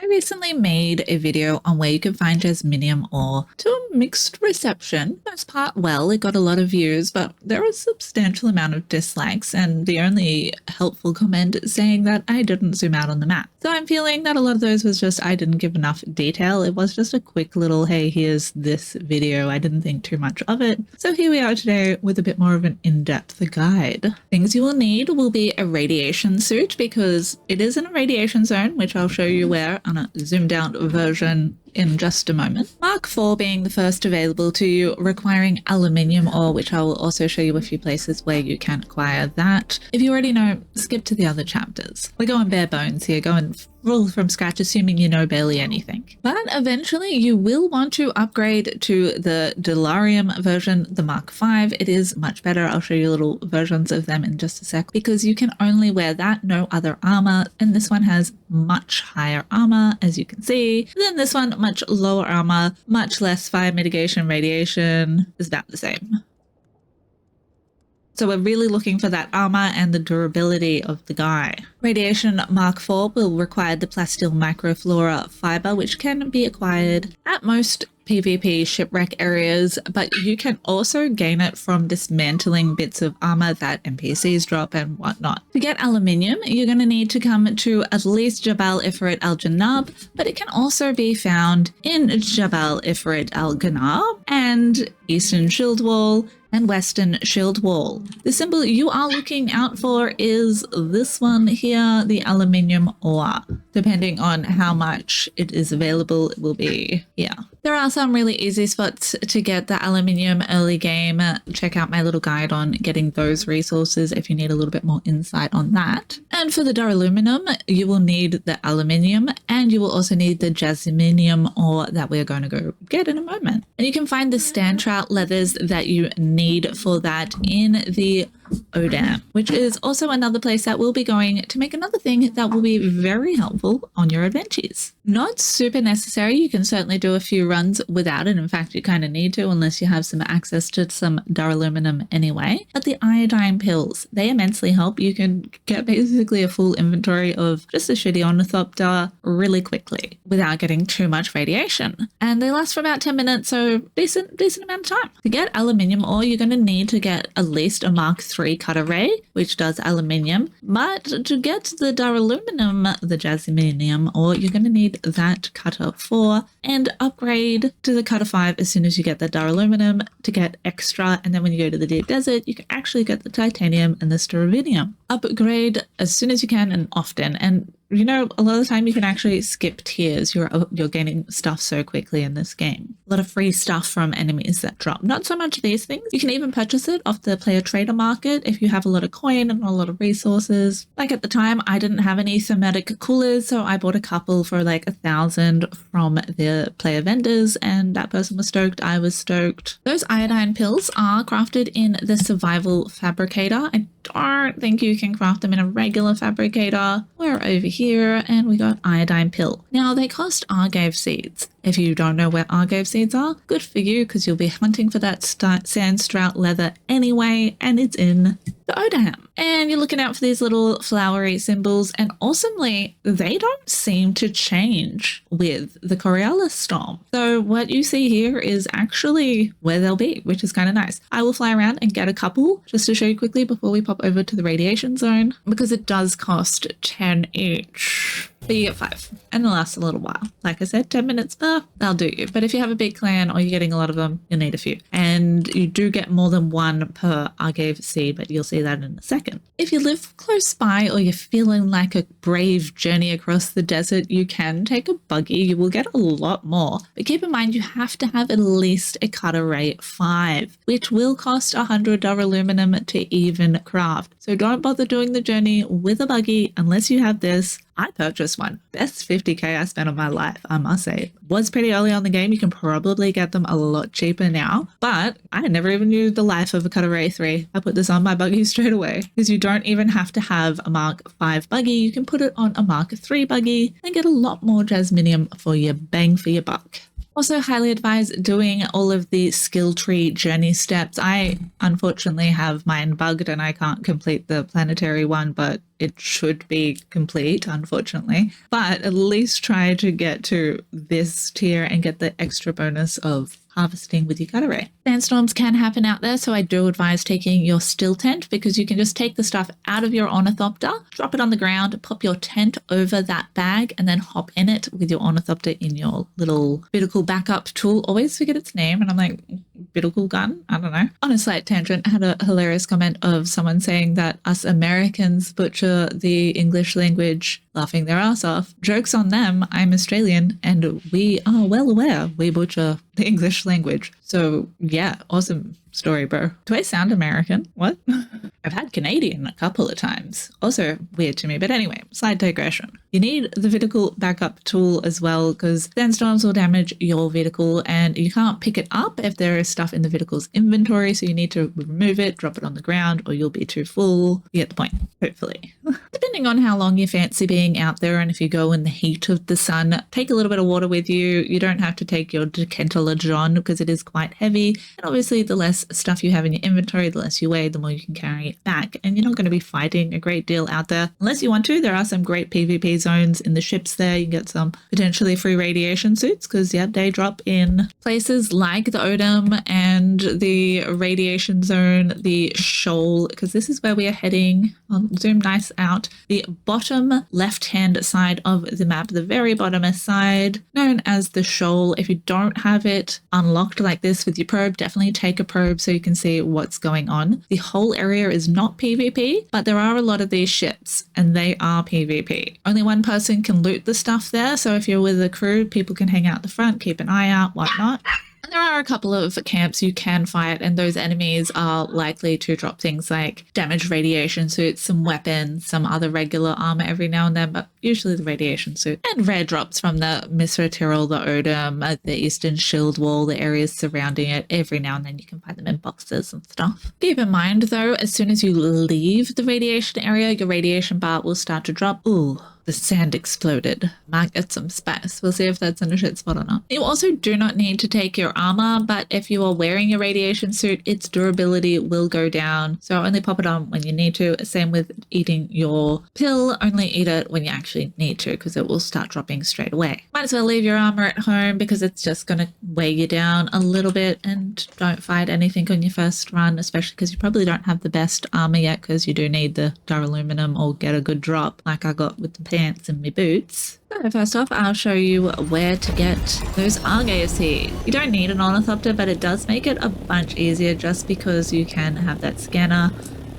I recently made a video on where you can find Jasminium ore to a mixed reception. Most part well, it got a lot of views, but there was a substantial amount of dislikes and the only helpful comment saying that I didn't zoom out on the map. So I'm feeling that a lot of those was just I didn't give enough detail. It was just a quick little, hey, here's this video. I didn't think too much of it. So here we are today with a bit more of an in-depth guide. Things you will need will be a radiation suit because it is in a radiation zone, which I'll show you where on a zoomed out version in just a moment. Mark 4 being the first available to you, requiring aluminium ore, which I will also show you a few places where you can acquire that. If you already know, skip to the other chapters. We're going bare bones here, going full from scratch, assuming you know barely anything. But eventually you will want to upgrade to the Delarium version, the Mark 5. It is much better. I'll show you little versions of them in just a sec because you can only wear that, no other armor. And this one has much higher armor, as you can see. Then this one, much lower armor, much less fire mitigation, radiation, is about the same. So we're really looking for that armor and the durability of the guy. Radiation Mark 4 will require the plasteel microflora fiber, which can be acquired at most PvP shipwreck areas, but you can also gain it from dismantling bits of armor that NPCs drop and whatnot. To get aluminium, you're going to need to come to at least Jabal Ifrit al-Janab, but it can also be found in Jabal Ifrit al-Ghanab and Eastern Shield Wall and Western Shield Wall. The symbol you are looking out for is this one here, the aluminium ore. Depending on how much it is available, it will be here. There are some really easy spots to get the aluminium early game. Check out my little guide on getting those resources if you need a little bit more insight on that. And for the duraluminum, you will need the aluminium and you will also need the jasminium ore that we're going to go get in a moment. And you can find the stand trout leathers that you need for that in the Odam, which is also another place that we'll be going to make another thing that will be very helpful on your adventures. Not super necessary. You can certainly do a few runs without it. In fact, you kind of need to unless you have some access to some duraluminum anyway. But the iodine pills, they immensely help. You can get basically a full inventory of just a shitty ornithopter really quickly without getting too much radiation. And they last for about 10 minutes, so decent amount of time. To get aluminium ore, you're going to need to get at least a Mark 3 cutter ray, which does aluminium. But to get the duraluminum, the jasminium ore, you're going to need that cutter 4 and upgrade to the cutter 5 as soon as you get the duraluminum to get extra. And then when you go to the deep desert, you can actually get the titanium and the strontium. Upgrade as soon as you can and often. And you know, a lot of the time you can actually skip tiers. You're gaining stuff so quickly in this game. A lot of free stuff from enemies that drop. Not so much these things. You can even purchase it off the player trader market if you have a lot of coin and a lot of resources. Like at the time, I didn't have any thematic coolers, so I bought a couple for like 1,000 from the player vendors, and that person was stoked. I was stoked. Those iodine pills are crafted in the survival fabricator. I don't think you can craft them in a regular fabricator. We're over here and we got iodine pill. Now they cost Argave seeds. If you don't know where Argave seeds are, good for you because you'll be hunting for that sandstrut leather anyway, and it's in the Odam. And you're looking out for these little flowery symbols, and awesomely, they don't seem to change with the Coriolis storm. So what you see here is actually where they'll be, which is kind of nice. I will fly around and get a couple just to show you quickly before we pop over to the radiation zone because it does cost 10 each. But you get 5 and it lasts a little while. Like I said, 10 minutes, they'll do you. But if you have a big clan or you're getting a lot of them, you'll need a few. And you do get more than one per Argave seed, but you'll see that in a second. If you live close by or you're feeling like a brave journey across the desert, you can take a buggy. You will get a lot more. But keep in mind, you have to have at least a cutter ray 5, which will cost $100 aluminum to even craft. So don't bother doing the journey with a buggy unless you have this. I purchased one. Best 50k I spent on my life, I must say. Was pretty early on the game. You can probably get them a lot cheaper now, but I never even knew the life of a Cutter Ray 3. I put this on my buggy straight away because you don't even have to have a Mark 5 buggy. You can put it on a Mark 3 buggy and get a lot more jasminium for your bang for your buck. Also highly advise doing all of the skill tree journey steps. I unfortunately have mine bugged and I can't complete the planetary one, but it should be complete, unfortunately. But at least try to get to this tier and get the extra bonus of harvesting with your gutter ray. Sandstorms can happen out there, so I do advise taking your still tent because you can just take the stuff out of your ornithopter, drop it on the ground, pop your tent over that bag, and then hop in it with your ornithopter in your little Biddicle backup tool. Always forget its name, and I'm like, Biddicle gun? I don't know. On a slight tangent, I had a hilarious comment of someone saying that us Americans butcher the English language, laughing their ass off. Joke's on them, I'm Australian, and we are well aware we butcher the English language. So yeah, awesome story, bro. Do I sound American? What? I've had Canadian a couple of times. Also weird to me, but anyway, slight digression. You need the Biddicle backup tool as well because sandstorms will damage your Biddicle and you can't pick it up if there is stuff in the Biddicle's inventory, so you need to remove it, drop it on the ground, or you'll be too full. You get the point, hopefully. Depending on how long you fancy being out there and if you go in the heat of the sun, take a little bit of water with you. You don't have to take your decantilage on because it is quite heavy. And obviously the less stuff you have in your inventory, the less you weigh, the more you can carry it back. And you're not going to be fighting a great deal out there. Unless you want to, there are some great PvP zones in the ships there. You can get some potentially free radiation suits because, yeah, they drop in places like the Odom and the radiation zone, the shoal, because this is where we are heading. I'll zoom nice out. The bottom left-hand side of the map, the very bottomest side, known as the shoal. If you don't have it unlocked like this with your probe, definitely take a probe so you can see what's going on. The whole area is not PvP, but there are a lot of these ships and they are PvP. Only one person can loot the stuff there, so if you're with a crew, people can hang out the front, keep an eye out, whatnot. And there are a couple of camps you can fight, and those enemies are likely to drop things like damaged radiation suits, some weapons, some other regular armor every now and then, but usually the radiation suit. And rare drops from the Misra Tyrrell, the Odom, the Eastern Shield Wall, the areas surrounding it. Every now and then you can find them in boxes and stuff. Keep in mind though, as soon as you leave the radiation area, your radiation bar will start to drop. Ooh. The sand exploded. Might get some space. We'll see if that's in a shit spot or not. You also do not need to take your armor, but if you are wearing a radiation suit, its durability will go down. So only pop it on when you need to. Same with eating your pill. Only eat it when you actually need to because it will start dropping straight away. Might as well leave your armor at home because it's just going to weigh you down a little bit, and don't fight anything on your first run, especially because you probably don't have the best armor yet because you do need the duraluminum or get a good drop like I got with the pants and my boots. So first off, I'll show you where to get those Argaves here. You don't need an ornithopter, but it does make it a bunch easier just because you can have that scanner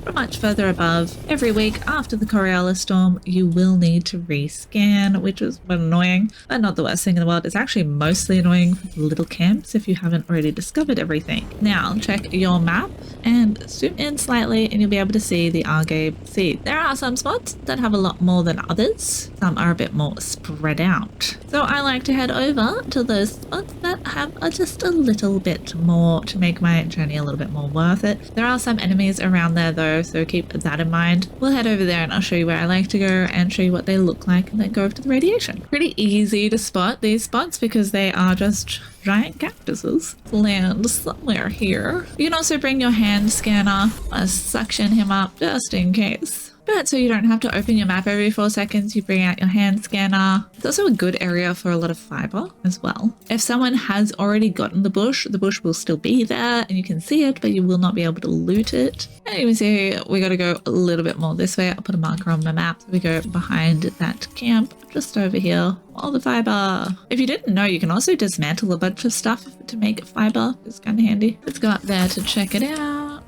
from much further above. Every week after the Coriolis storm, you will need to rescan, which is annoying, but not the worst thing in the world. It's actually mostly annoying for little camps if you haven't already discovered everything. Now check your map and zoom in slightly and you'll be able to see the Argave seed. There are some spots that have a lot more than others. Some are a bit more spread out. So I like to head over to those spots that have just a little bit more to make my journey a little bit more worth it. There are some enemies around there though, so keep that in mind. We'll head over there and I'll show you where I like to go and show you what they look like and then go over to the radiation. Pretty easy to spot these spots because they are just giant cactuses. Land somewhere here. You can also bring your hand scanner, suction him up just in case. But so you don't have to open your map every 4 seconds, you bring out your hand scanner. It's also a good area for a lot of fiber as well. If someone has already gotten the bush will still be there and you can see it, but you will not be able to loot it. And you can see we got to go a little bit more this way. I'll put a marker on my map. We go behind that camp just over here. All the fiber. If you didn't know, you can also dismantle a bunch of stuff to make fiber. It's kind of handy. Let's go up there to check it out.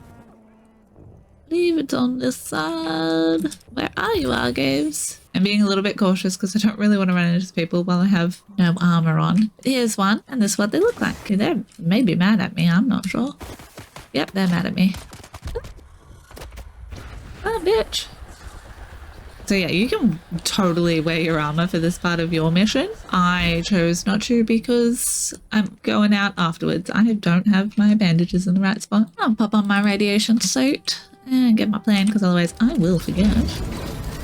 Leave it on this side. Where are you, Argaves? I'm being a little bit cautious because I don't really want to run into people while I have no armor on. Here's one, and this is what they look like. They're maybe mad at me, I'm not sure. Yep, they're mad at me. Oh, bitch. So yeah, you can totally wear your armor for this part of your mission. I chose not to because I'm going out afterwards. I don't have my bandages in the right spot. I'll pop on my radiation suit and get my plan because otherwise I will forget.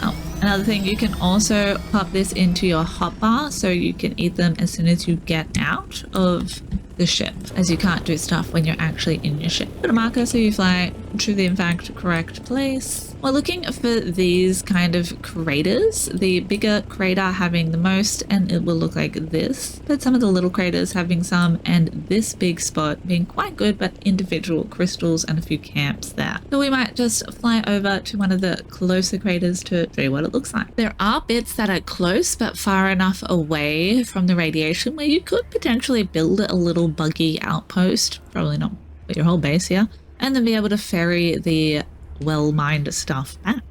Oh, Another thing, you can also pop this into your hotbar so you can eat them as soon as you get out of the ship, as you can't do stuff when you're actually in your ship. Put a marker so you fly to the in fact correct place. We're looking for these kind of craters, the bigger crater having the most, and it will look like this, but some of the little craters having some, and this big spot being quite good, but individual crystals and a few camps there. So we might just fly over to one of the closer craters to show you what it looks like. There are bits that are close but far enough away from the radiation where you could potentially build a little buggy outpost, probably not with your whole base here, and then be able to ferry the well-mined stuff back.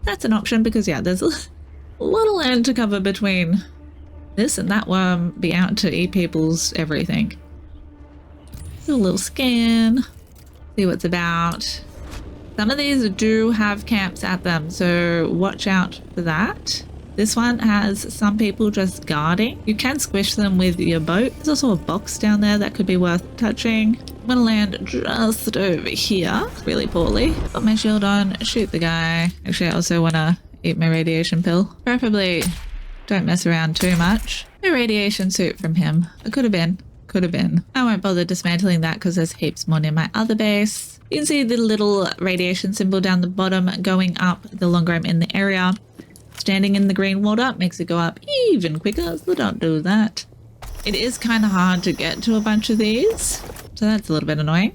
That's an option because yeah, there's a lot of land to cover between this and that worm be out to eat people's everything. Do a little scan, see what's about. Some of these do have camps at them, so watch out for that. This one has some people just guarding. You can squish them with your boat. There's also a box down there that could be worth touching. I'm gonna land just over here, really poorly. Put my shield on, shoot the guy. Actually, I also wanna eat my radiation pill. Preferably don't mess around too much. No radiation suit from him. It could have been. I won't bother dismantling that because there's heaps more near my other base. You can see the little radiation symbol down the bottom going up the longer I'm in the area. Standing in the green water makes it go up even quicker, so don't do that. It is kind of hard to get to a bunch of these, so that's a little bit annoying.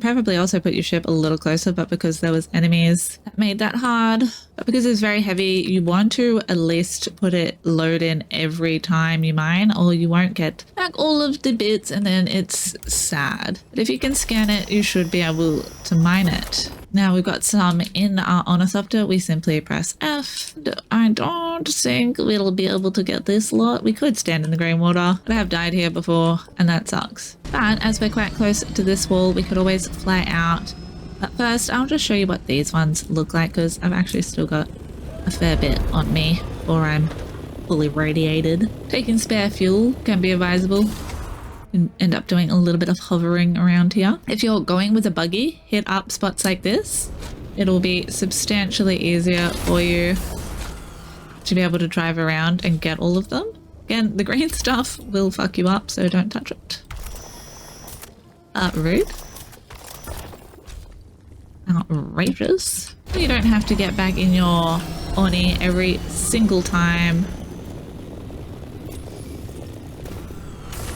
Probably also put your ship a little closer, but because there was enemies, that made that hard. But because it's very heavy, you want to at least put it load in every time you mine, or you won't get back all of the bits and then it's sad. But if you can scan it, you should be able to mine it. Now we've got some in our ornithopter. We simply press F. I don't think we'll be able to get this lot. We could stand in the green water, but I have died here before and that sucks. But as we're quite close to this wall, we could always fly out. But first, I'll just show you what these ones look like because I've actually still got a fair bit on me before I'm fully radiated. Taking spare fuel can be advisable. End up doing a little bit of hovering around here. If you're going with a buggy, hit up spots like this. It'll be substantially easier for you to be able to drive around and get all of them. Again, the green stuff will fuck you up, so don't touch it. Rude. Outrageous. You don't have to get back in your Oni every single time.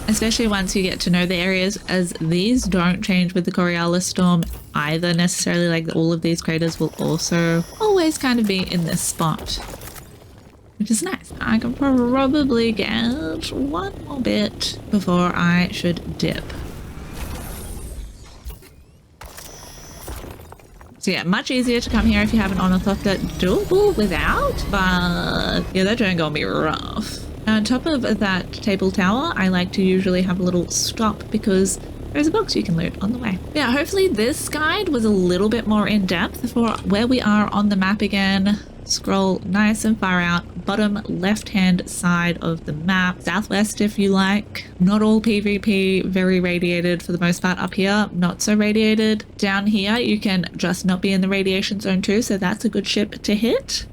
Especially once you get to know the areas, as these don't change with the Coriolis storm either necessarily. Like all of these craters will also always kind of be in this spot, which is nice. I can probably get one more bit before I should dip. So yeah, much easier to come here if you have an ornithopter. Doable without, but yeah, that journey gonna be rough. On top of that table tower, I like to usually have a little stop because there's a box you can loot on the way. Yeah, hopefully this guide was a little bit more in depth for where we are on the map again. Scroll nice and far out, bottom left-hand side of the map, southwest if you like. Not all PvP, very radiated for the most part. Up here, not so radiated. Down here, you can just not be in the radiation zone too, so that's a good ship to hit.